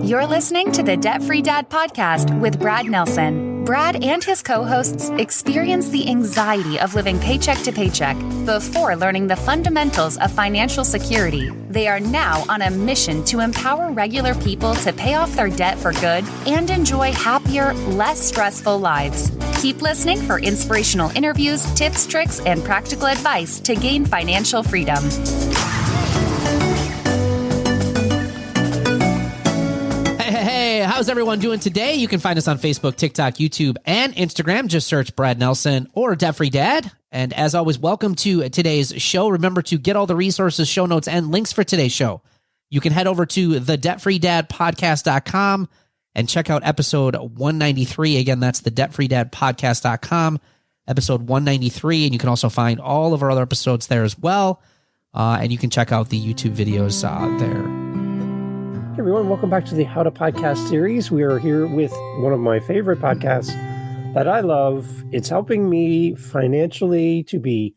You're listening to the Debt Free Dad podcast with Brad Nelson. Brad and his co-hosts experience the anxiety of living paycheck to paycheck before learning the fundamentals of financial security. They are now on a mission to empower regular people to pay off their debt for good and enjoy happier, less stressful lives. Keep listening for inspirational interviews, tips, tricks, and practical advice to gain financial freedom. Hey, how's everyone doing today? You can find us on Facebook, TikTok, YouTube, and Instagram. Just search Brad Nelson or Debt Free Dad. And as always, welcome to today's show. Remember to get all the resources, show notes, and links for today's show. You can head over to thedebtfreedadpodcast.com and check out episode 193. Again, that's thedebtfreedadpodcast.com, episode 193. And you can also find all of our other episodes there as well. And you can check out the YouTube videos there. Hey everyone, welcome back to the How to Podcast series. We are here with one of my favorite podcasts that I love. It's helping me financially to be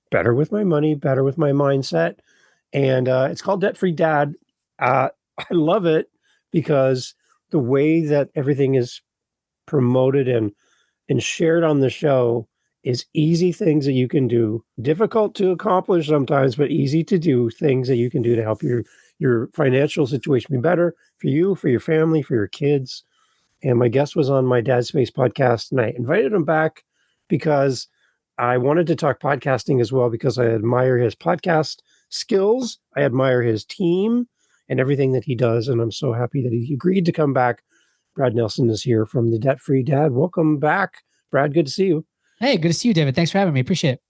better with my money, better with my mindset. And it's called Debt Free Dad. I love it because the way that everything is promoted and shared on the show is easy things that you can do, difficult to accomplish sometimes, but easy to do, things that you can do to help your financial situation be better for you, for your family, for your kids. And my guest was on my Dad's Space podcast, and I invited him back because I wanted to talk podcasting as well, because I admire his podcast skills. I admire his team and everything that he does. And I'm so happy that he agreed to come back. Brad Nelson is here from the Debt Free Dad. Welcome back, Brad. Good to see you. Hey, good to see you, David. Thanks for having me. Appreciate it.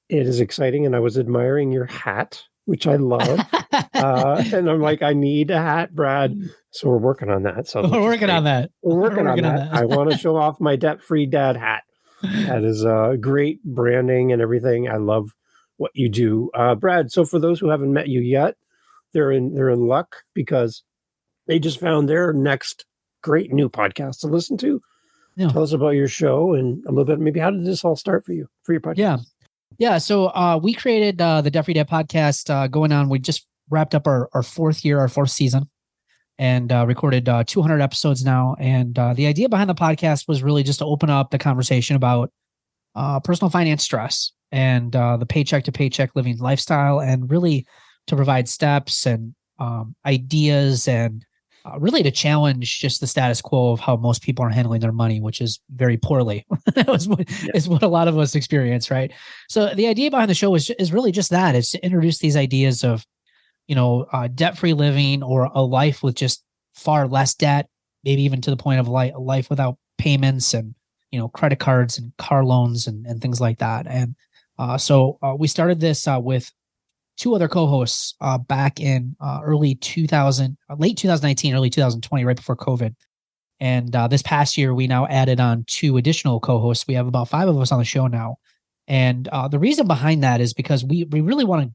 It is exciting. And I was admiring your hat, which I love. And I'm like, I need a hat, Brad. So we're working on that. So We're working on that. I want to show off my Debt-Free Dad hat. That is great branding and everything. I love what you do. Brad, so for those who haven't met you yet, they're in luck because they just found their next great new podcast to listen to. Yeah. Tell us about your show and a little bit, maybe how did this all start for you, for your podcast? Yeah. So we created the Debt Free Dad podcast going on. We just wrapped up our fourth year, our fourth season, and recorded 200 episodes now. And the idea behind the podcast was really just to open up the conversation about personal finance stress and the paycheck to paycheck living lifestyle, and really to provide steps and ideas and really to challenge just the status quo of how most people are handling their money, which is very poorly. is what a lot of us experience, right? So the idea behind the show is really just that. It's to introduce these ideas of, debt-free living, or a life with just far less debt, maybe even to the point of a life without payments and, credit cards and car loans and things like that. And so we started this with two other co-hosts back in late 2019, early 2020, right before COVID. And this past year, we now added on two additional co-hosts. We have about 5 of us on the show now. And the reason behind that is because we really want to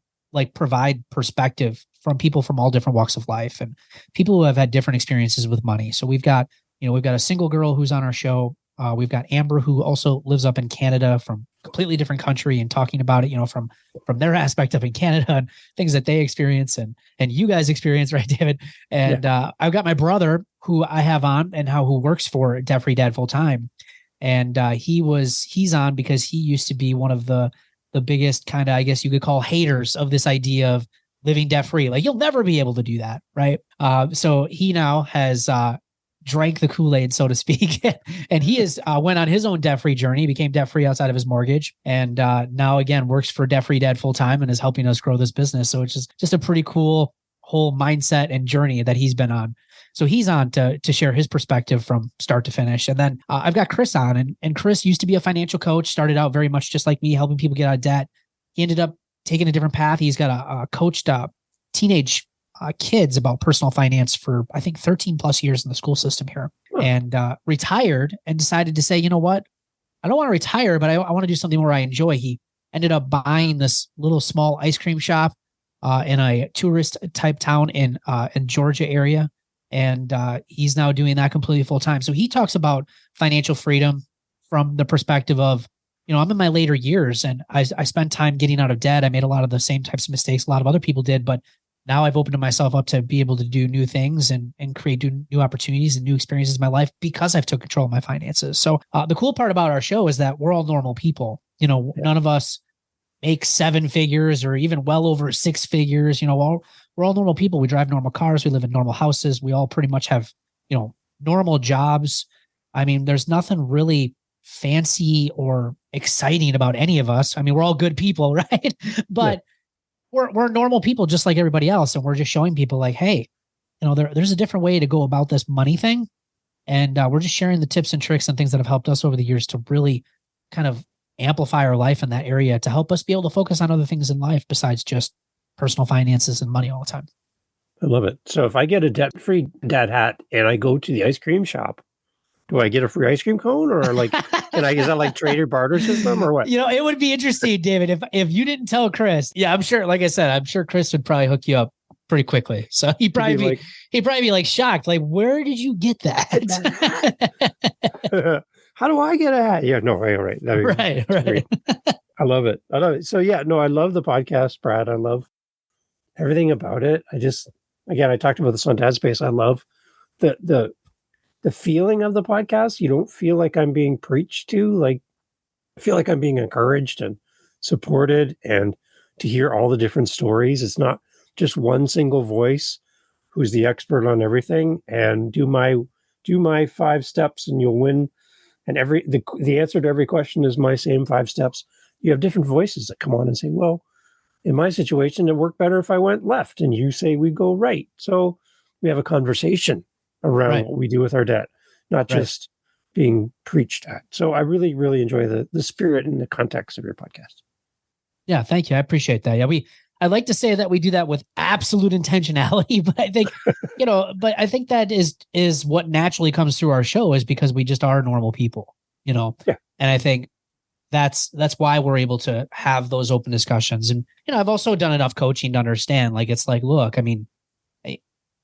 provide perspective from people from all different walks of life and people who have had different experiences with money. So we've got a single girl who's on our show. We've got Amber, who also lives up in Canada from a completely different country, and talking about it, from their aspect up in Canada and things that they experience and you guys experience, right, David? And I've got my brother who I have on and who works for Debt Free Dad full time. And he's on because he used to be one of the biggest kind of, I guess you could call, haters of this idea of living debt free. Like, you'll never be able to do that, right? So he now has drank the Kool-Aid, so to speak, and he has went on his own debt-free journey, became debt-free outside of his mortgage, and now again works for Debt Free Dad full-time and is helping us grow this business. So it's just a pretty cool whole mindset and journey that he's been on. So he's on to share his perspective from start to finish. And then I've got Chris on, and Chris used to be a financial coach, started out very much just like me, helping people get out of debt. He ended up taking a different path. He's got a coached teenage kids about personal finance for, I think, 13 plus years in the school system here, and retired and decided to say, you know what, I don't want to retire, but I want to do something where I enjoy. He ended up buying this little small ice cream shop in a tourist type town in Georgia area. And he's now doing that completely full time. So he talks about financial freedom from the perspective of, I'm in my later years and I spent time getting out of debt. I made a lot of the same types of mistakes a lot of other people did, but now I've opened myself up to be able to do new things and create new opportunities and new experiences in my life because I've took control of my finances. So the cool part about our show is that we're all normal people. None of us make 7 figures or even well over 6 figures. We're all normal people. We drive normal cars. We live in normal houses. We all pretty much have, normal jobs. I mean, there's nothing really fancy or exciting about any of us. I mean, we're all good people, right? But we're normal people just like everybody else. And we're just showing people like, hey, there's a different way to go about this money thing. And we're just sharing the tips and tricks and things that have helped us over the years to really kind of amplify our life in that area to help us be able to focus on other things in life besides just personal finances and money all the time. I love it. So if I get a debt-free dad hat and I go to the ice cream shop, do I get a free ice cream cone, or is that like trader barter system or what? It would be interesting, David, if you didn't tell Chris. Yeah, I'm sure, like I said, I'm sure Chris would probably hook you up pretty quickly. So he'd probably be like shocked. Like, where did you get that? How do I get a hat? Yeah, no, right. Right. I love it. So yeah, no, I love the podcast, Brad. I love everything about it. I talked about this on Dad Space. I love the feeling of the podcast. You don't feel like I'm being preached to. Like, I feel like I'm being encouraged and supported, and to hear all the different stories. It's not just one single voice who's the expert on everything, and do my 5 steps and you'll win. And the answer to every question is my same 5 steps. You have different voices that come on and say, well, in my situation, it worked better if I went left, and you say we go right. So we have a conversation around what we do with our debt, not just being preached at. So I really, really enjoy the spirit and the context of your podcast. Yeah, thank you. I appreciate that. Yeah, I like to say that we do that with absolute intentionality, but I think, I think that is what naturally comes through our show, is because we just are normal people, Yeah. And I think that's why we're able to have those open discussions. And, I've also done enough coaching to understand, like, it's like, look, I mean,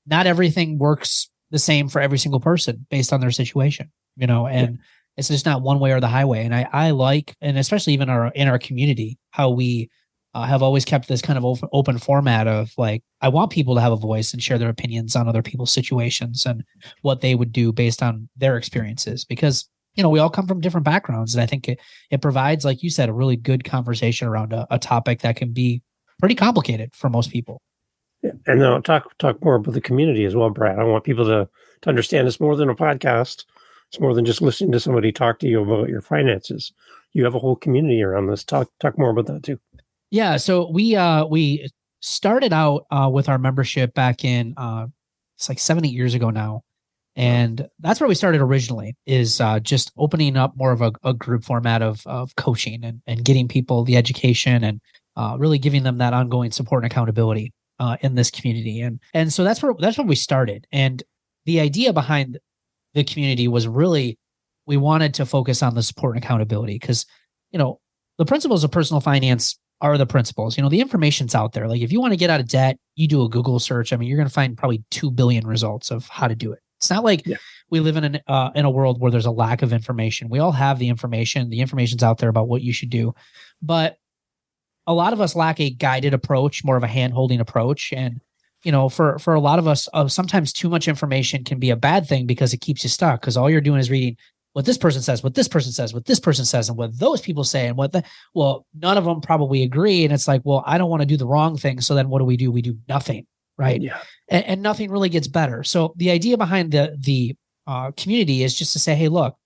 not everything works the same for every single person based on their situation, and it's just not one way or the highway. And I like, and especially even in our community, how we have always kept this kind of open format of like, I want people to have a voice and share their opinions on other people's situations and what they would do based on their experiences, because, we all come from different backgrounds. And I think it provides, like you said, a really good conversation around a topic that can be pretty complicated for most people. Yeah. And then I'll talk more about the community as well, Brad. I want people to understand it's more than a podcast. It's more than just listening to somebody talk to you about your finances. You have a whole community around this. Talk more about that too. Yeah. So we started out with our membership back in it's like 7-8 years ago now. And that's where we started originally, is just opening up more of a group format of coaching and getting people the education and really giving them that ongoing support and accountability in this community. And so that's where we started. And the idea behind the community was really, we wanted to focus on the support and accountability, because, the principles of personal finance are the principles. The information's out there. Like, if you want to get out of debt, you do a Google search. I mean, you're going to find probably 2 billion results of how to do it. It's not like we live in a world where there's a lack of information. We all have the information. The information's out there about what you should do. But a lot of us lack a guided approach, more of a hand-holding approach. And, for a lot of us, sometimes too much information can be a bad thing, because it keeps you stuck, because all you're doing is reading what this person says, what this person says, what this person says, and what those people say, and none of them probably agree. And it's like, well, I don't want to do the wrong thing. So then what do? We do nothing. Right. Yeah. And nothing really gets better. So the idea behind the community is just to say, hey, look,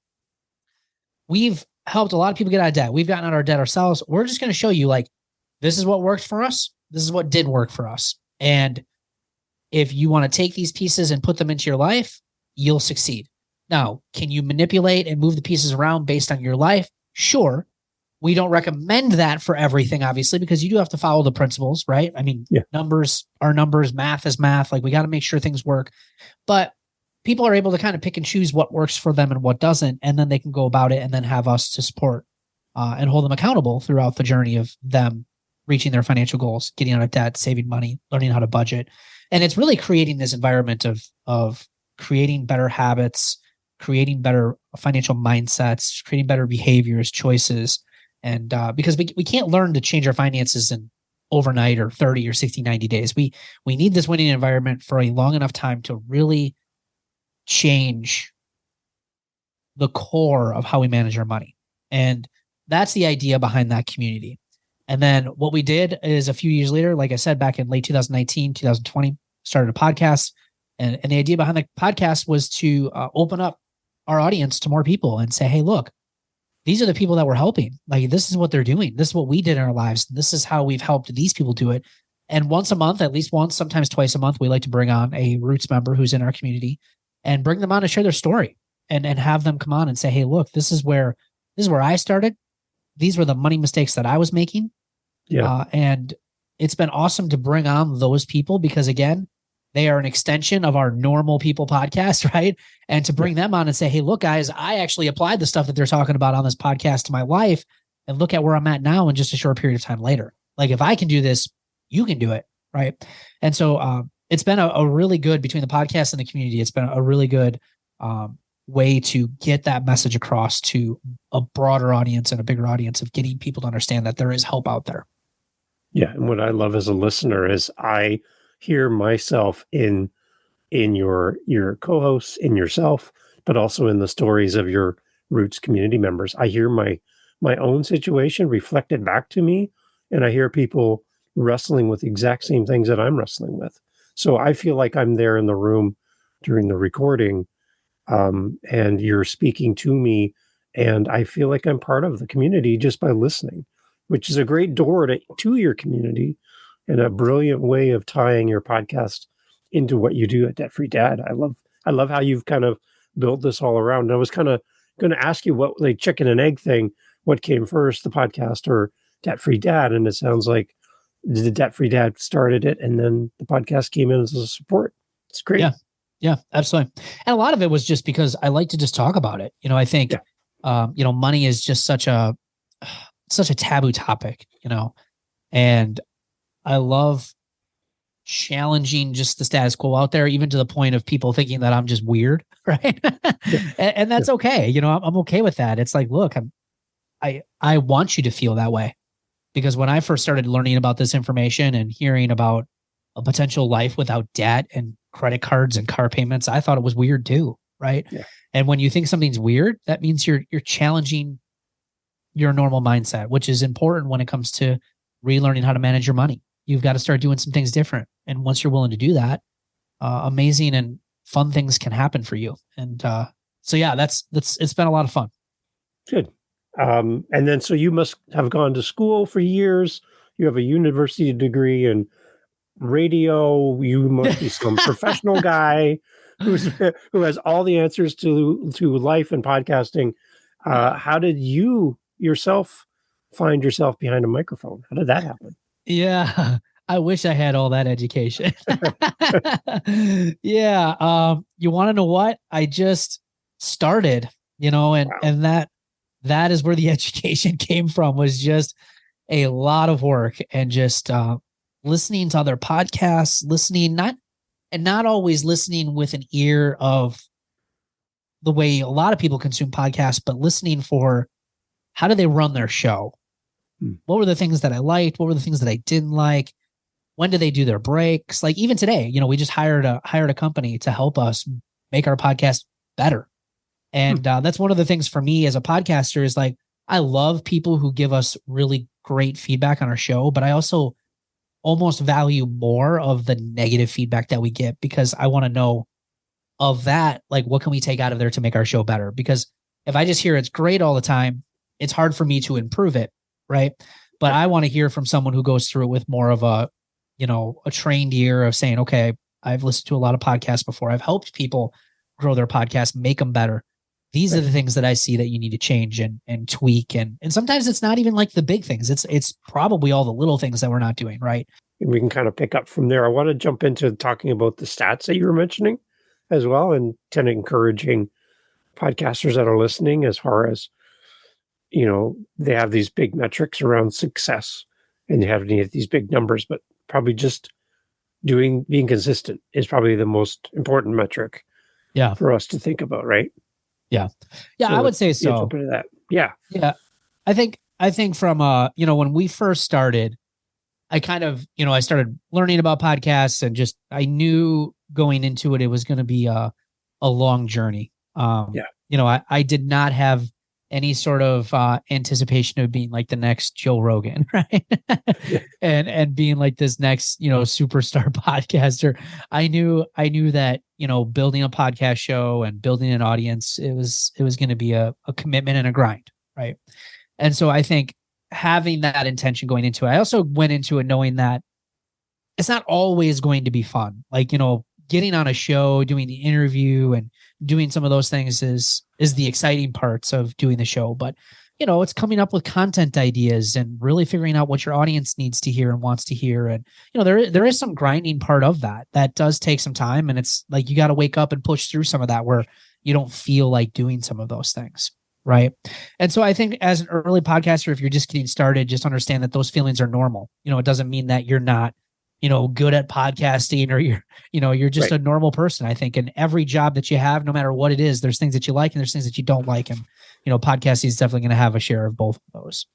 we've helped a lot of people get out of debt. We've gotten out of our debt ourselves. We're just going to show you, like, this is what worked for us. This is what didn't work for us. And if you want to take these pieces and put them into your life, you'll succeed. Now, can you manipulate and move the pieces around based on your life? Sure. We don't recommend that for everything, obviously, because you do have to follow the principles, right? I mean, numbers are numbers, math is math. Like, we got to make sure things work. But people are able to kind of pick and choose what works for them and what doesn't, and then they can go about it and then have us to support and hold them accountable throughout the journey of them reaching their financial goals, getting out of debt, saving money, learning how to budget. And it's really creating this environment of creating better habits, creating better financial mindsets, creating better behaviors, choices. And because we can't learn to change our finances in overnight or 30 or 60, 90 days. We need this winning environment for a long enough time to really change the core of how we manage our money. And that's the idea behind that community. And then what we did is a few years later, like I said, back in late 2019, 2020, started a podcast. And the idea behind the podcast was to open up our audience to more people and say, hey, look, these are the people that we're helping. Like, this is what they're doing. This is what we did in our lives. This is how we've helped these people do it. And once a month, at least once, sometimes twice a month, we like to bring on a Roots member who's in our community and bring them on to share their story and have them come on and say, hey, look, this is where I started. These were the money mistakes that I was making. Yeah. And it's been awesome to bring on those people because, again, they are an extension of our normal people podcast, right? And to bring them on and say, hey, look, guys, I actually applied the stuff that they're talking about on this podcast to my life and look at where I'm at now in just a short period of time later. Like, if I can do this, you can do it, right? And so it's been a really good, between the podcast and the community, it's been a really good way to get that message across to a broader audience and a bigger audience of getting people to understand that there is help out there. Yeah. And what I love as a listener is I hear myself in your co-hosts, in yourself, but also in the stories of your Roots community members. I hear my own situation reflected back to me, and I hear people wrestling with the exact same things that I'm wrestling with. So I feel like I'm there in the room during the recording, and you're speaking to me, and I feel like I'm part of the community just by listening, which is a great door to your community and a brilliant way of tying your podcast into what you do at Debt Free Dad. I love how you've kind of built this all around. And I was kind of going to ask you what, like, chicken and egg thing, what came first, the podcast or Debt Free Dad? And it sounds like the Debt Free Dad started it, and then the podcast came in as a support. It's great. Yeah, absolutely. And a lot of it was just because I like to just talk about it. I think, money is just such a taboo topic, and I love challenging just the status quo out there, even to the point of people thinking that I'm just weird, right? and that's okay. I'm okay with that. It's like, look, I want you to feel that way, because when I first started learning about this information and hearing about a potential life without debt and credit cards and car payments, I thought it was weird too, right? Yeah. And when you think something's weird, that means you're challenging your normal mindset, which is important when it comes to relearning how to manage your money. You've got to start doing some things different. And once you're willing to do that, amazing and fun things can happen for you. And so, yeah, it's been a lot of fun. Good. And then, so you must have gone to school for years. You have a university degree in radio. You must be some professional guy who has all the answers to life and podcasting. How did you yourself find yourself behind a microphone? How did that happen? Yeah, I wish I had all that education. Yeah. You want to know what? I just started, and that is where the education came from, was just a lot of work and just listening to other podcasts, not always listening with an ear of the way a lot of people consume podcasts, but listening for how do they run their show? What were the things that I liked? What were the things that I didn't like? When do they do their breaks? Like, even today, we just hired a company to help us make our podcast better. And that's one of the things for me as a podcaster is, like, I love people who give us really great feedback on our show, but I also almost value more of the negative feedback that we get, because I want to know of that, like, what can we take out of there to make our show better? Because if I just hear it's great all the time, it's hard for me to improve it. Right. But I want to hear from someone who goes through it with more of a trained ear of saying, okay, I've listened to a lot of podcasts before. I've helped people grow their podcast, make them better. These are the things that I see that you need to change and tweak. And sometimes it's not even like the big things. It's probably all the little things that we're not doing right. We can kind of pick up from there. I want to jump into talking about the stats that you were mentioning as well, and kind of encouraging podcasters that are listening, as far as, they have these big metrics around success and they have these big numbers, but probably just being consistent is probably the most important metric for us to think about, right? Yeah. So I would say so. Jump into that. Yeah. I think from when we first started, I kind of, I started learning about podcasts and just, I knew going into it, it was going to be a long journey. I did not have any sort of anticipation of being like the next Joe Rogan, right? and being like this next, superstar podcaster. I knew that, building a podcast show and building an audience, it was going to be a commitment and a grind, right? And so I think having that intention going into it, I also went into it knowing that it's not always going to be fun. Like, getting on a show, doing the interview and doing some of those things is the exciting parts of doing the show. But, it's coming up with content ideas and really figuring out what your audience needs to hear and wants to hear. And, there is some grinding part of that does take some time. And it's like, you got to wake up and push through some of that where you don't feel like doing some of those things. Right. And so I think as an early podcaster, if you're just getting started, just understand that those feelings are normal. It doesn't mean that you're not, good at podcasting or you're just a normal person. I think in every job that you have, no matter what it is, there's things that you like and there's things that you don't like. And, podcasting is definitely going to have a share of both of those.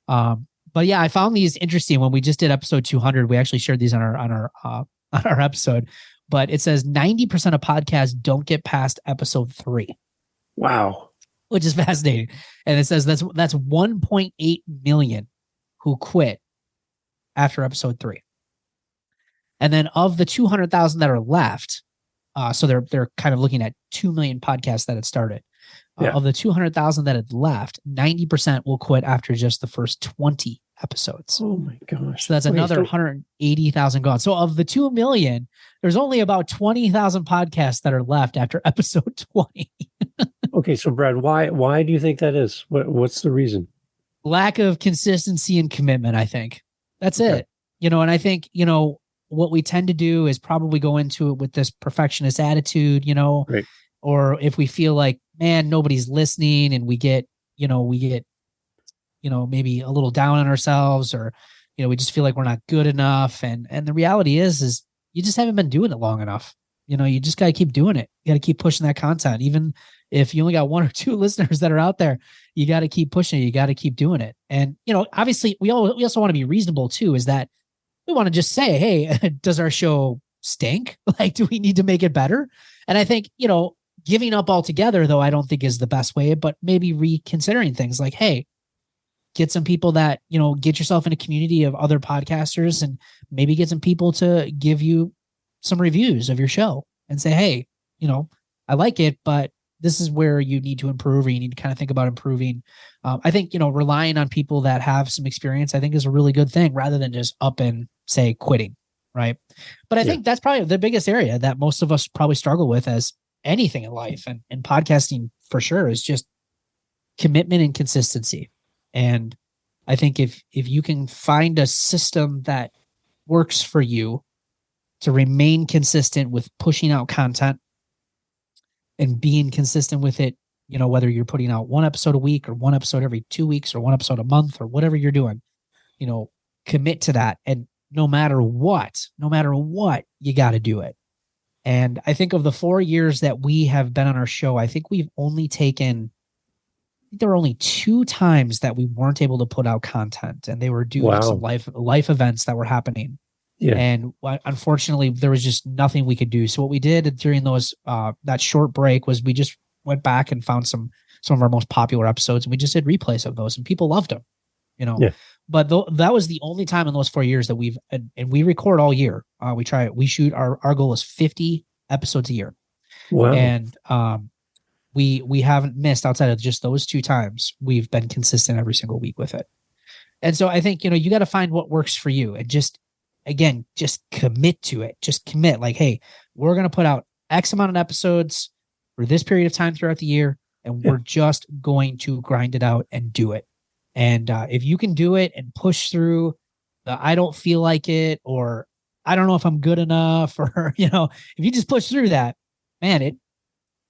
But yeah, I found these interesting when we just did episode 200. We actually shared these on our episode, but it says 90% of podcasts don't get past episode 3. Wow. Which is fascinating. And it says that's 1.8 million who quit after episode 3. And then of the 200,000 that are left, so they're kind of looking at 2 million podcasts that had started. Of the 200,000 that had left, 90% will quit after just the first 20 episodes. Oh my gosh. So that's another 180,000 gone. So of the 2 million, there's only about 20,000 podcasts that are left after episode 20. Okay, so Brad, why do you think that is? What's the reason? Lack of consistency and commitment, I think. That's it. And I think, what we tend to do is probably go into it with this perfectionist attitude, right. Or if we feel like, man, nobody's listening and we get maybe a little down on ourselves or, we just feel like we're not good enough. And the reality is you just haven't been doing it long enough. You just got to keep doing it. You got to keep pushing that content. Even if you only got 1 or 2 listeners that are out there, you got to keep pushing it. You got to keep doing it. And, obviously we also want to be reasonable too, is that we want to just say, hey, does our show stink? Like, do we need to make it better? And I think, giving up altogether, though, I don't think is the best way, but maybe reconsidering things like, hey, get some people that, get yourself in a community of other podcasters and maybe get some people to give you some reviews of your show and say, hey, I like it, but this is where you need to improve or you need to kind of think about improving. I think, relying on people that have some experience, I think is a really good thing rather than just up and say quitting. Right. But I think that's probably the biggest area that most of us probably struggle with as anything in life and podcasting for sure is just commitment and consistency. And I think if you can find a system that works for you to remain consistent with pushing out content and being consistent with it, whether you're putting out 1 episode a week or 1 episode every 2 weeks or 1 episode a month or whatever you're doing, commit to that. And no matter what, you got to do it. And I think of the 4 years that we have been on our show, I think we've only there were only 2 times that we weren't able to put out content, and they were due to some life events that were happening. Yeah. And unfortunately, there was just nothing we could do. So what we did during those that short break was we just went back and found some of our most popular episodes, and we just did replays of those, and people loved them. Yeah. But that was the only time in those 4 years that and we record all year. We shoot, our goal is 50 episodes a year. Wow. And we haven't missed outside of just those 2 times. We've been consistent every single week with it. And so I think, you got to find what works for you and just commit to it. Just commit like, hey, we're going to put out X amount of episodes for this period of time throughout the year. And we're just going to grind it out and do it. And if you can do it and push through the, I don't feel like it, or I don't know if I'm good enough, or, if you just push through that, man,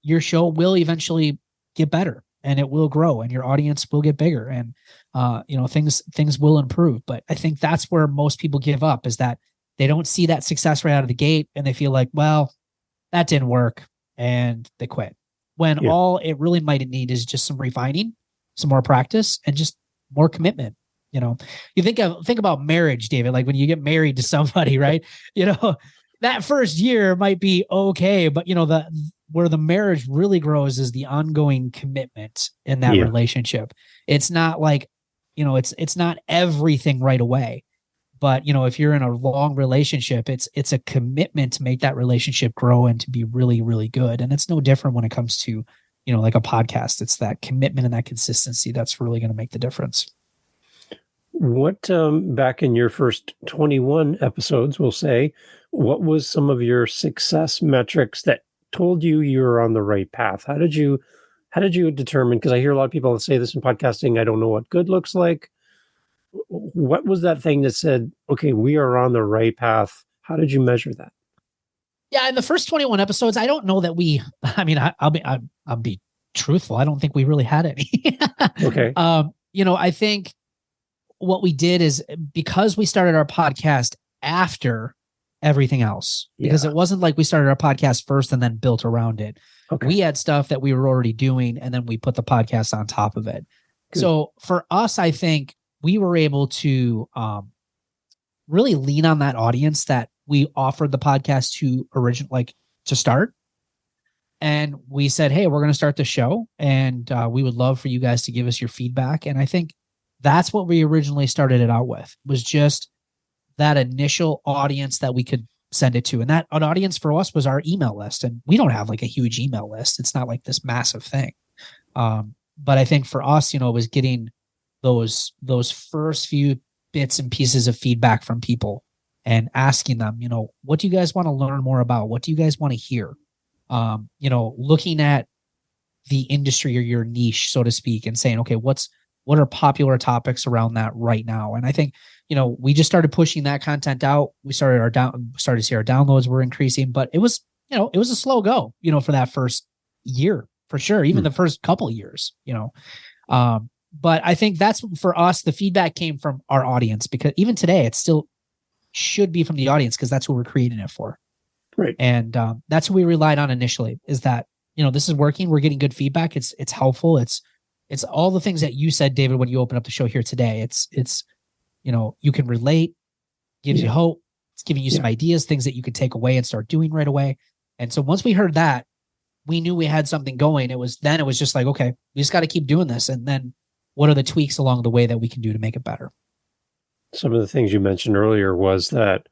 your show will eventually get better and it will grow and your audience will get bigger and, things will improve. But I think that's where most people give up, is that they don't see that success right out of the gate and they feel like, well, that didn't work, and they quit. When all it really might need is just some refining, some more practice, and just more commitment. You think about marriage, David, like when you get married to somebody, right? That first year might be okay, but where the marriage really grows is the ongoing commitment in that relationship. It's not like, it's not everything right away, but if you're in a long relationship, it's a commitment to make that relationship grow and to be really, really good. And it's no different when it comes to, like a podcast. It's that commitment and that consistency that's really going to make the difference. What, back in your first 21 episodes, we'll say, what was some of your success metrics that told you were on the right path? How did you determine, because I hear a lot of people say this in podcasting, I don't know what good looks like. What was that thing that said, okay, we are on the right path? How did you measure that? Yeah, in the first 21 episodes, I don't know that I'll be truthful. I don't think we really had any. Okay. I think what we did is, because we started our podcast after everything else, because it wasn't like we started our podcast first and then built around it. Okay. We had stuff that we were already doing, and then we put the podcast on top of it. Good. So for us, I think we were able to really lean on that audience that we offered the podcast to start. And we said, hey, we're going to start the show, and we would love for you guys to give us your feedback. And I think that's what we originally started it out with, was just that initial audience that we could send it to. And that an audience for us was our email list. And we don't have like a huge email list. It's not like this massive thing. But I think for us, it was getting those first few bits and pieces of feedback from people and asking them, what do you guys want to learn more about? What do you guys want to hear? Looking at the industry or your niche, so to speak, and saying, okay, what are popular topics around that right now? And I think, we just started pushing that content out. We started to see our downloads were increasing, but it was a slow go, for that first year, for sure. Even the first couple of years, but I think that's, for us, the feedback came from our audience, because even today it still should be from the audience, because that's who we're creating it for. Right. And that's what we relied on initially, is that, this is working. We're getting good feedback. It's helpful. It's all the things that you said, David, when you opened up the show here today. It's you can relate, gives you hope. It's giving you some ideas, things that you could take away and start doing right away. And so once we heard that, we knew we had something going. It was just like, okay, we just got to keep doing this. And then what are the tweaks along the way that we can do to make it better? Some of the things you mentioned earlier was that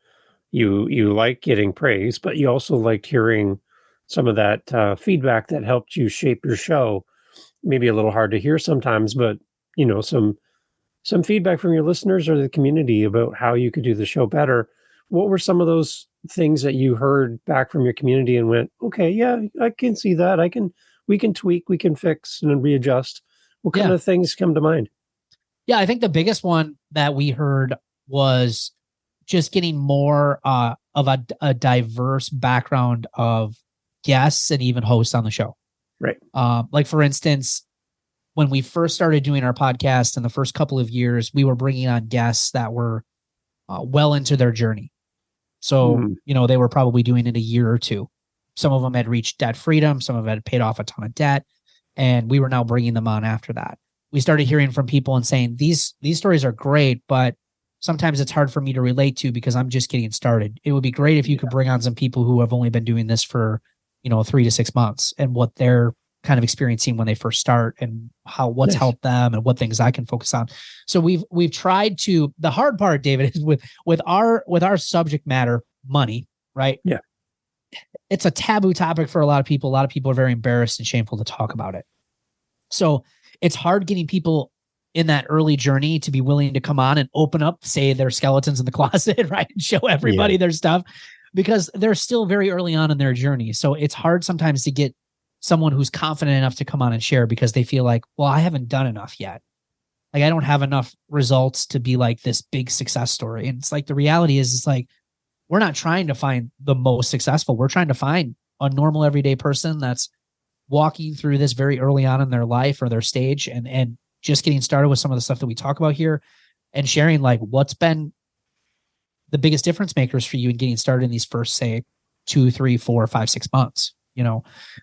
you like getting praise, but you also liked hearing some of that feedback that helped you shape your show. Maybe a little hard to hear sometimes, but some feedback from your listeners or the community about how you could do the show better. What were some of those things that you heard back from your community and went, okay, yeah, I can see that. We can tweak, we can fix and readjust. What kind of things come to mind? Yeah, I think the biggest one that we heard was just getting more of a diverse background of guests and even hosts on the show. Right. Like, for instance, when we first started doing our podcast in the first couple of years, we were bringing on guests that were well into their journey. So, they were probably doing it a year or two. Some of them had reached debt freedom. Some of them had paid off a ton of debt. And we were now bringing them on after that. We started hearing from people and saying, these stories are great, but sometimes it's hard for me to relate to because I'm just getting started. It would be great if you could bring on some people who have only been doing this for, 3 to 6 months, and what they're kind of experiencing when they first start, and what's helped them, and what things I can focus on. So we've tried to. The hard part, David, is with our subject matter, money, right? Yeah. It's a taboo topic for a lot of people. A lot of people are very embarrassed and shameful to talk about it. So it's hard getting people in that early journey to be willing to come on and open up, say, their skeletons in the closet, right? And show everybody their stuff, because they're still very early on in their journey. So it's hard sometimes to get someone who's confident enough to come on and share, because they feel like, well, I haven't done enough yet. Like, I don't have enough results to be like this big success story. And it's like, the reality is, it's like, we're not trying to find the most successful. We're trying to find a normal everyday person that's walking through this very early on in their life or their stage, and just getting started with some of the stuff that we talk about here, and sharing like what's been the biggest difference makers for you in getting started in these first, say, 2, 3, 4, 5, 6 months,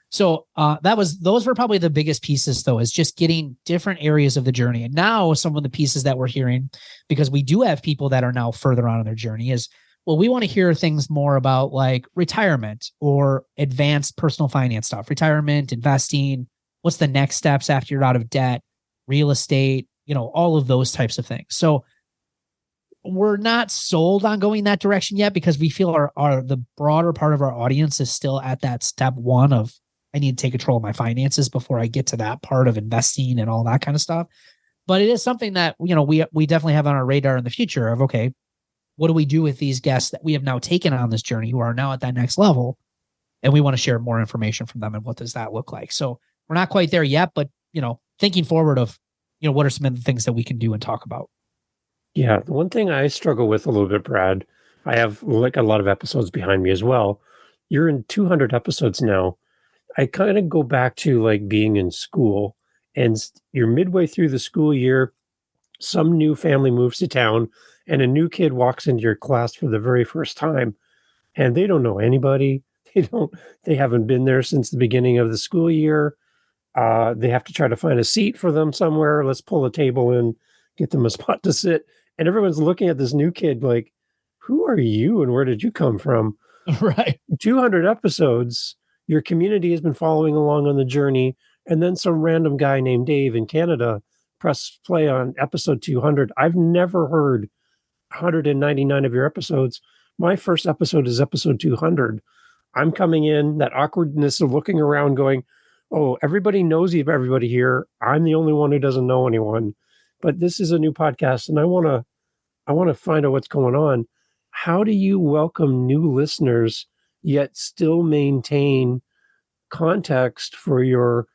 So those were probably the biggest pieces, though, is just getting different areas of the journey. And now some of the pieces that we're hearing, because we do have people that are now further on in their journey, is, well, we want to hear things more about like retirement or advanced personal finance stuff, retirement, investing, what's the next steps after you're out of debt, real estate, all of those types of things. So we're not sold on going that direction yet, because we feel the broader part of our audience is still at that step one of, I need to take control of my finances before I get to that part of investing and all that kind of stuff. But it is something that, we definitely have on our radar in the future of, okay, what do we do with these guests that we have now taken on this journey who are now at that next level? And we want to share more information from them. And what does that look like? So we're not quite there yet, but, thinking forward of, what are some of the things that we can do and talk about? Yeah. The one thing I struggle with a little bit, Brad, I have like a lot of episodes behind me as well. You're in 200 episodes now. I kind of go back to like being in school, and you're midway through the school year. Some new family moves to town and a new kid walks into your class for the very first time, and they don't know anybody. They haven't been there since the beginning of the school year. They have to try to find a seat for them somewhere. Let's pull a table in, get them a spot to sit. And everyone's looking at this new kid like, who are you and where did you come from? Right. 200 episodes. Your community has been following along on the journey. And then some random guy named Dave in Canada press play on episode 200. I've never heard 199 of your episodes. My first episode is episode 200. I'm coming in, that awkwardness of looking around going, oh, everybody knows everybody here. I'm the only one who doesn't know anyone. But this is a new podcast, and I want to find out what's going on. How do you welcome new listeners yet still maintain context for your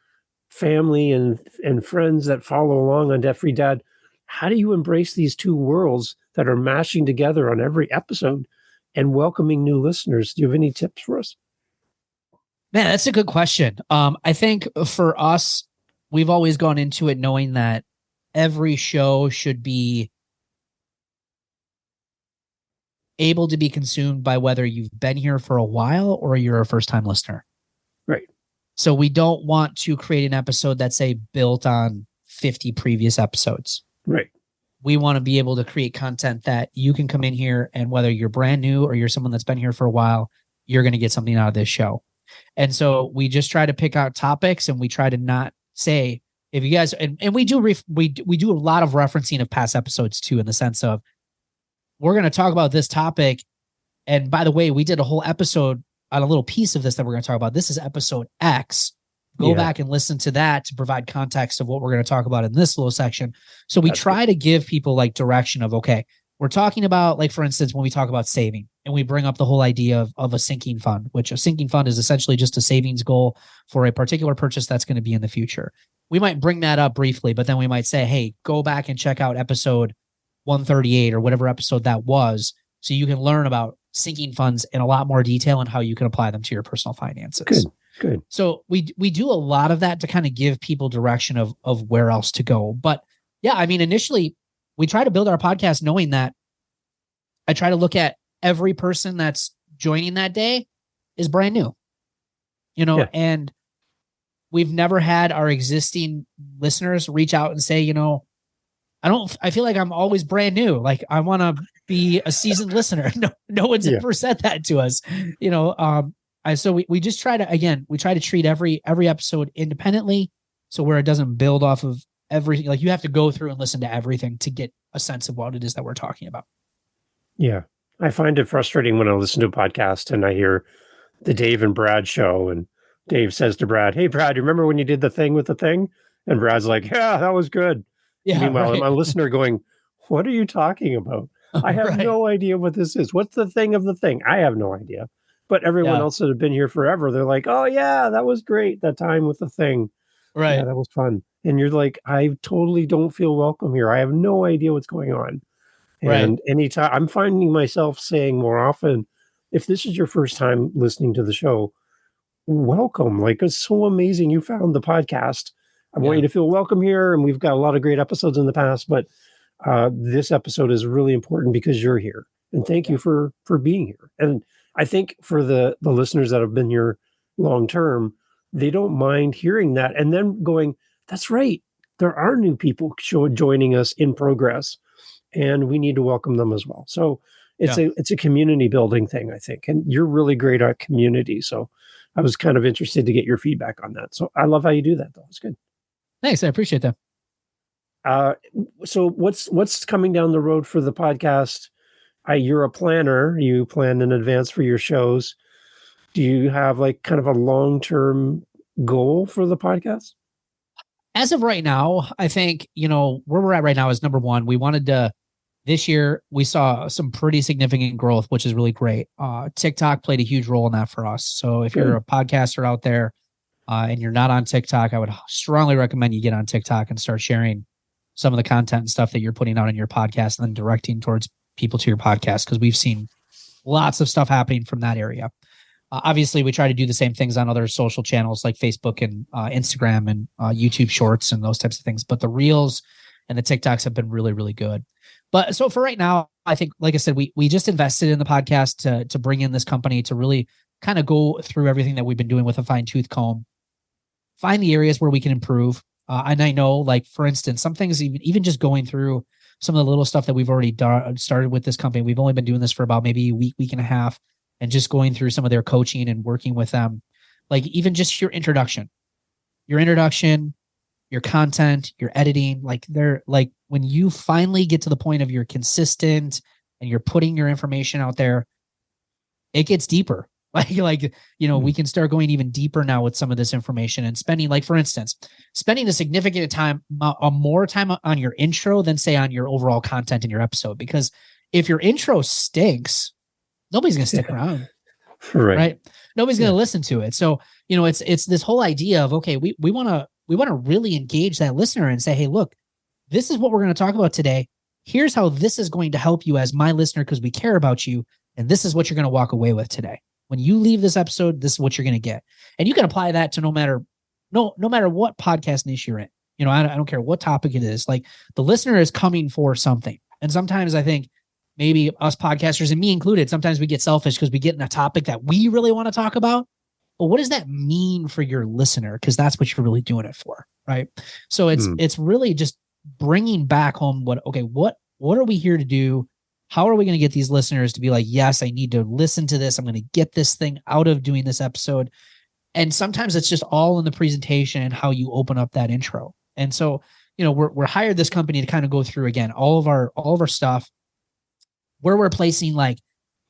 family and friends that follow along on Debt Free Dad? How do you embrace these two worlds that are mashing together on every episode and welcoming new listeners? Do you have any tips for us? Man, that's a good question. I think for us, we've always gone into it knowing that every show should be able to be consumed by whether you've been here for a while or you're a first-time listener. Right. So we don't want to create an episode that's, say, built on 50 previous episodes. Right. We want to be able to create content that you can come in here, and whether you're brand new or you're someone that's been here for a while, you're going to get something out of this show. And so we just try to pick out topics, and we try to not say, if you guys, and we do we do a lot of referencing of past episodes too, in the sense of, we're going to talk about this topic. And by the way, we did a whole episode on a little piece of this that we're going to talk about. This is episode X. Go back and listen to that to provide context of what we're going to talk about in this little section. So we try to give people like direction of, okay, we're talking about, like, for instance, when we talk about saving and we bring up the whole idea of a sinking fund, which a sinking fund is essentially just a savings goal for a particular purchase that's going to be in the future. We might bring that up briefly, but then we might say, hey, go back and check out episode 138 or whatever episode that was, so you can learn about sinking funds in a lot more detail and how you can apply them to your personal finances. Good. So we do a lot of that to kind of give people direction of where else to go. But yeah, I mean, initially we try to build our podcast knowing that I try to look at every person that's joining that day is brand new, and we've never had our existing listeners reach out and say, I feel like I'm always brand new. Like, I want to be a seasoned listener. No one's ever said that to us, so we just try to treat every episode independently. So where it doesn't build off of everything, like you have to go through and listen to everything to get a sense of what it is that we're talking about. Yeah. I find it frustrating when I listen to a podcast and I hear the Dave and Brad show, and Dave says to Brad, hey, Brad, you remember when you did the thing with the thing? And Brad's like, yeah, that was good. Yeah. Meanwhile, Right. I'm a listener going, what are you talking about? I have no idea what this is. What's the thing of the thing? I have no idea. But everyone else that had been here forever, they're like, oh, yeah, that was great. That time with the thing. Right. Yeah, that was fun. And you're like, I totally don't feel welcome here. I have no idea what's going on. And anytime, I'm finding myself saying more often, if this is your first time listening to the show, welcome. Like, it's so amazing you found the podcast. I want you to feel welcome here. And we've got a lot of great episodes in the past, but this episode is really important because you're here. And thank you for being here. And I think for the listeners that have been here long term, they don't mind hearing that and then going, that's right, there are new people joining us in progress, and we need to welcome them as well. So it's a community building thing, I think, and you're really great at community. So I was kind of interested to get your feedback on that. So I love how you do that, though. It's good. Thanks, I appreciate that. So what's coming down the road for the podcast? You're a planner. You plan in advance for your shows. Do you have like kind of a long-term goal for the podcast? As of right now, I think, where we're at right now is number one, we wanted to, this year, we saw some pretty significant growth, which is really great. TikTok played a huge role in that for us. So if you're a podcaster out there and you're not on TikTok, I would strongly recommend you get on TikTok and start sharing some of the content and stuff that you're putting out in your podcast and then directing towards people to your podcast, because we've seen lots of stuff happening from that area. Obviously, we try to do the same things on other social channels like Facebook and Instagram and YouTube Shorts and those types of things. But the Reels and the TikToks have been really, really good. But so for right now, I think, like I said, we just invested in the podcast to bring in this company to really kind of go through everything that we've been doing with a fine-tooth comb, find the areas where we can improve. And I know, like, for instance, some things, even just going through some of the little stuff that we've already started with this company. We've only been doing this for about maybe a week and a half, and just going through some of their coaching and working with them. Like, even just your introduction, your content, your editing, like they're like, when you finally get to the point of you're consistent and you're putting your information out there, it gets deeper. We can start going even deeper now with some of this information and spending, like, for instance, spending a significant time, more time on your intro than say on your overall content in your episode. Because if your intro stinks, nobody's going to stick around. Right. Nobody's going to listen to it. So, it's this whole idea of, okay, we want to really engage that listener and say, hey, look, this is what we're going to talk about today. Here's how this is going to help you as my listener, because we care about you. And this is what you're going to walk away with today. When you leave this episode, this is what you're going to get. And you can apply that to no matter what podcast niche you're in. I don't care what topic it is. Like, the listener is coming for something. And sometimes I think maybe us podcasters, and me included, sometimes we get selfish because we get in a topic that we really want to talk about. But what does that mean for your listener? Because that's what you're really doing it for, right? So it's really just bringing back home what are we here to do? How are we going to get these listeners to be like, yes, I need to listen to this. I'm going to get this thing out of doing this episode. And sometimes it's just all in the presentation and how you open up that intro. And so, we're hired this company to kind of go through, again, all of our stuff, where we're placing like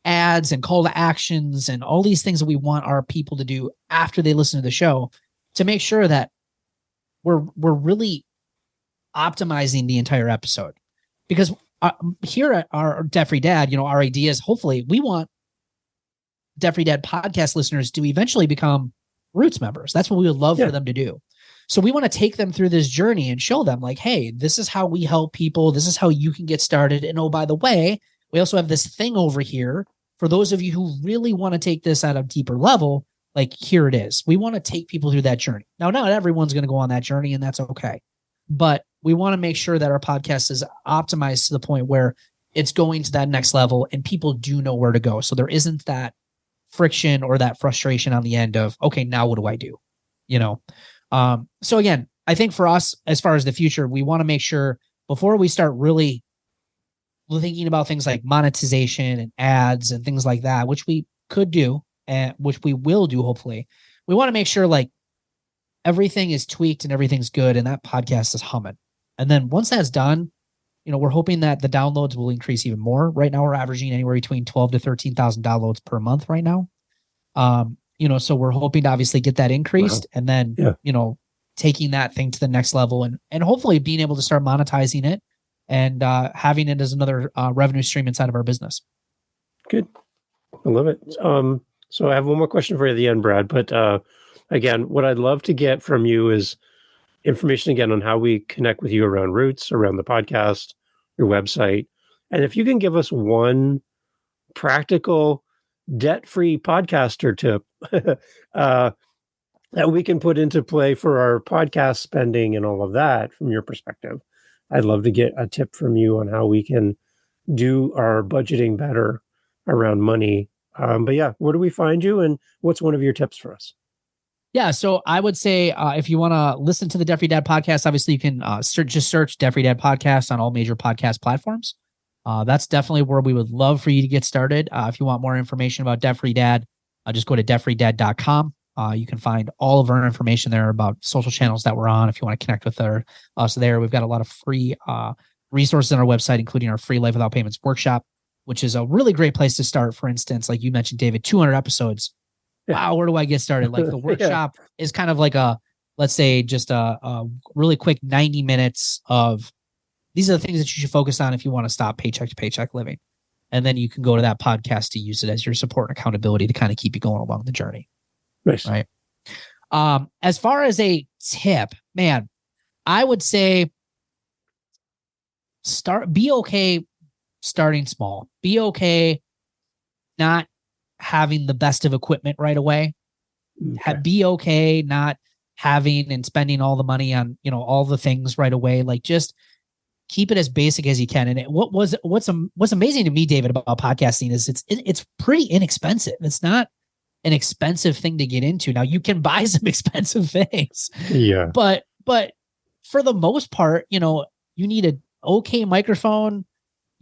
ads and call to actions and all these things that we want our people to do after they listen to the show, to make sure that we're really optimizing the entire episode. Because here at our Debt Free Dad, our idea is, hopefully, we want Debt Free Dad podcast listeners to eventually become Roots members. That's what we would love for them to do. So we want to take them through this journey and show them, like, hey, this is how we help people. This is how you can get started. And oh, by the way, we also have this thing over here for those of you who really want to take this at a deeper level. Like, here it is. We want to take people through that journey. Now, not everyone's going to go on that journey, and that's okay. But we want to make sure that our podcast is optimized to the point where it's going to that next level and people do know where to go. So there isn't that friction or that frustration on the end of, okay, now what do I do? So again, I think for us, as far as the future, we want to make sure before we start really thinking about things like monetization and ads and things like that, which we could do and which we will do, hopefully, we want to make sure like everything is tweaked and everything's good and that podcast is humming. And then once that's done, we're hoping that the downloads will increase even more. Right now, we're averaging anywhere between 12 to 13,000 downloads per month right now. So we're hoping to obviously get that increased and then, taking that thing to the next level and hopefully being able to start monetizing it and having it as another revenue stream inside of our business. Good. I love it. So I have one more question for you at the end, Brad. But again, what I'd love to get from you is information again on how we connect with you around Roots, around the podcast, your website. And if you can give us one practical debt-free podcaster tip that we can put into play for our podcast spending and all of that from your perspective, I'd love to get a tip from you on how we can do our budgeting better around money. But yeah, where do we find you and what's one of your tips for us? Yeah, so I would say if you want to listen to the Debt Free Dad podcast, obviously you can search Debt Free Dad podcast on all major podcast platforms. That's definitely where we would love for you to get started. If you want more information about Debt Free Dad, just go to debtfreedad.com. You can find all of our information there about social channels that we're on. If you want to connect with us there, we've got a lot of free resources on our website, including our free Life Without Payments workshop, which is a really great place to start. For instance, like you mentioned, David, 200 episodes. Wow, where do I get started? Like the workshop is kind of like let's say just a really quick 90 minutes of these are the things that you should focus on if you want to stop paycheck to paycheck living. And then you can go to that podcast to use it as your support and accountability to kind of keep you going along the journey. Nice. Right. As far as a tip, man, I would say be okay starting small. Be okay not having the best of equipment right away. Okay. Be okay not having and spending all the money on, all the things right away. Like just keep it as basic as you can. And what's amazing to me, David, about podcasting is it's pretty inexpensive. It's not an expensive thing to get into. Now you can buy some expensive things. Yeah. But for the most part, you need an okay microphone.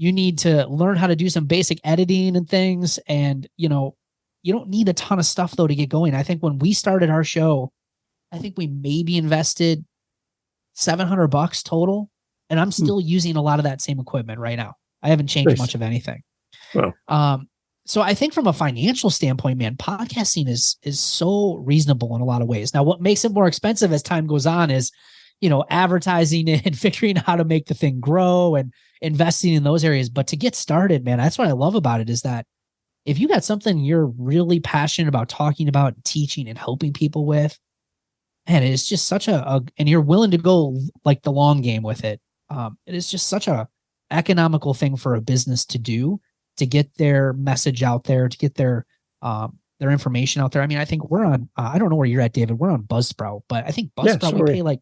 You need to learn how to do some basic editing and things. And, you don't need a ton of stuff though to get going. I think when we started our show, I think we maybe invested $700 total. And I'm still using a lot of that same equipment right now. I haven't changed much of anything. Wow. So I think from a financial standpoint, man, podcasting is so reasonable in a lot of ways. Now, what makes it more expensive as time goes on is, advertising and figuring out how to make the thing grow and investing in those areas. But to get started, man, that's what I love about it is that if you got something you're really passionate about talking about, teaching and helping people with, and it's just such and you're willing to go like the long game with it. It is just such a economical thing for a business to do, to get their message out there, to get their information out there. I mean, I think we're on, I don't know where you're at, David. We're on Buzzsprout, but I think Buzzsprout, we pay like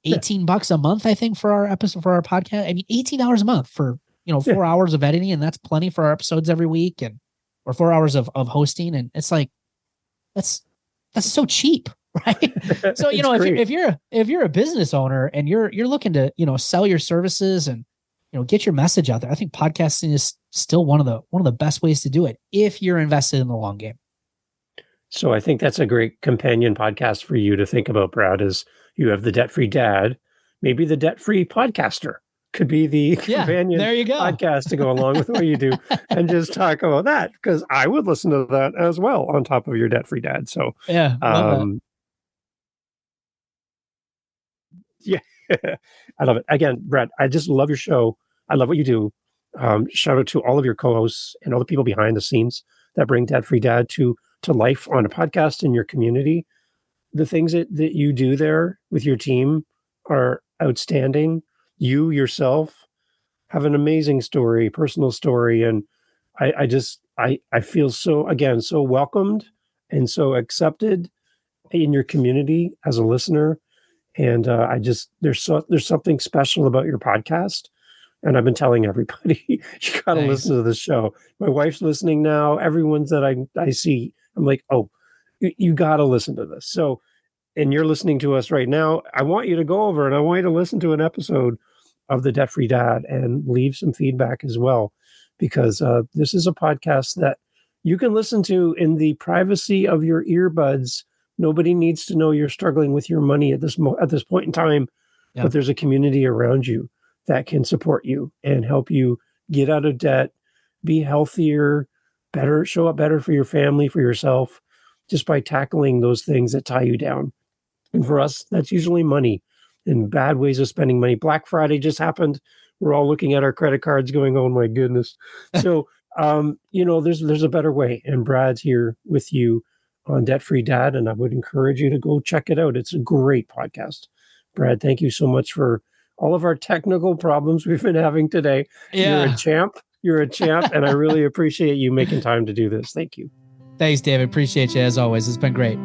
$18 a month, I think, for our episode, for our podcast. I mean, $18 a month for, 4 hours of editing. And that's plenty for our episodes every week or 4 hours of hosting. And it's like, that's so cheap. Right. So, if you're a business owner and you're looking to, sell your services and, get your message out there, I think podcasting is still one of the best ways to do it if you're invested in the long game. So I think that's a great companion podcast for you to think about, Brad, is you have the Debt Free Dad, maybe the Debt Free Podcaster could be the companion there you go. podcast to go along with what you do and just talk about that, because I would listen to that as well on top of your Debt Free Dad. So yeah, love that. Yeah, I love it. Again, Brad, I just love your show. I love what you do. Shout out to all of your co-hosts and all the people behind the scenes that bring Debt Free Dad to life on a podcast in your community. The things that you do there with your team are outstanding. You yourself have an amazing story, personal story. And I feel so welcomed and so accepted in your community as a listener. And there's something special about your podcast. And I've been telling everybody, you got to listen to this show. My wife's listening now. Everyone's that I see, I'm like, oh, you got to listen to this. So, and you're listening to us right now. I want you to go over and I want you to listen to an episode of the Debt Free Dad and leave some feedback as well, because this is a podcast that you can listen to in the privacy of your earbuds. Nobody needs to know you're struggling with your money at this point in time, but there's a community around you that can support you and help you get out of debt, be healthier, better, show up better for your family, for yourself, just by tackling those things that tie you down. And for us, that's usually money and bad ways of spending money. Black Friday just happened. We're all looking at our credit cards going, oh my goodness. So, there's a better way. And Brad's here with you on Debt Free Dad, and I would encourage you to go check it out. It's a great podcast. Brad, thank you so much for all of our technical problems we've been having today. Yeah. You're a champ, and I really appreciate you making time to do this. Thank you. Thanks, David. Appreciate you as always. It's been great.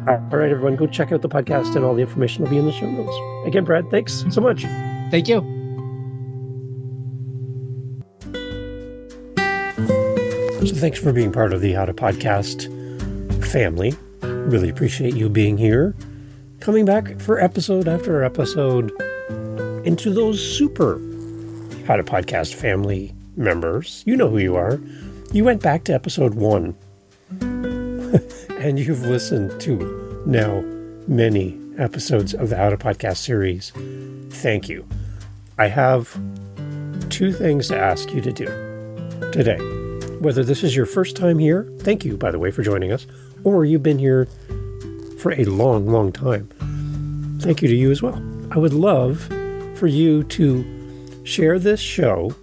All right, everyone, go check out the podcast, and all the information will be in the show notes. Again, Brad, thanks so much. Thank you. So thanks for being part of the How to Podcast family. Really appreciate you being here, coming back for episode after episode. And to those super How to Podcast family members, you know who you are. You went back to episode 1 and you've listened to now many episodes of the How to Podcast series. Thank you. I have 2 things to ask you to do today. Whether this is your first time here, thank you, by the way, for joining us, or you've been here for a long, long time. Thank you to you as well. I would love for you to share this show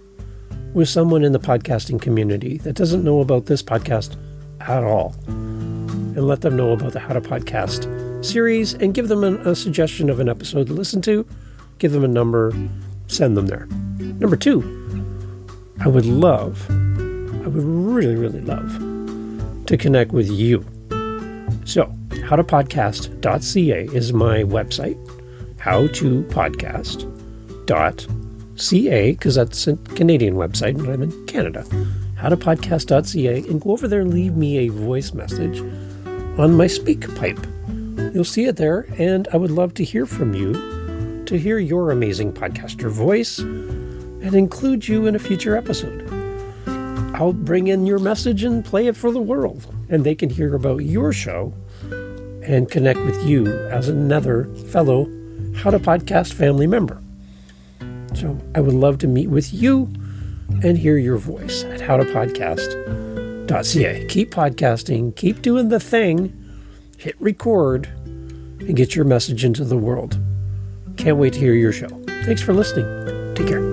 with someone in the podcasting community that doesn't know about this podcast at all, and let them know about the How to Podcast series, and give them a suggestion of an episode to listen to, give them a number, send them there. Number 2, I would really, really love to connect with you. So, howtopodcast.ca is my website, howtopodcast.ca, because that's a Canadian website and I'm in Canada. Howtopodcast.ca, and go over there and leave me a voice message on my speak pipe. You'll see it there, and I would love to hear from you, to hear your amazing podcaster voice, and include you in a future episode. I'll bring in your message and play it for the world, and they can hear about your show and connect with you as another fellow How to Podcast family member. So I would love to meet with you and hear your voice at howtopodcast.ca. Keep podcasting, keep doing the thing, hit record, and get your message into the world. Can't wait to hear your show. Thanks for listening. Take care.